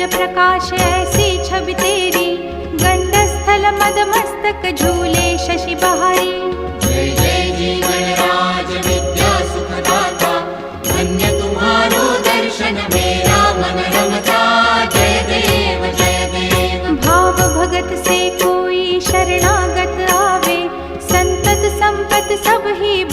प्रकाश ऐसी छवि तेरी, गंडस्थल मद मस्तक झूले शशि बहारी। जय जय जीवन राज विद्या सुखदाता, धन्य तुम्हारो दर्शन मेरा मन रमता। जय देव जय देव। भाव भगत से कोई शरणागत आवे, संतत संपत सब ही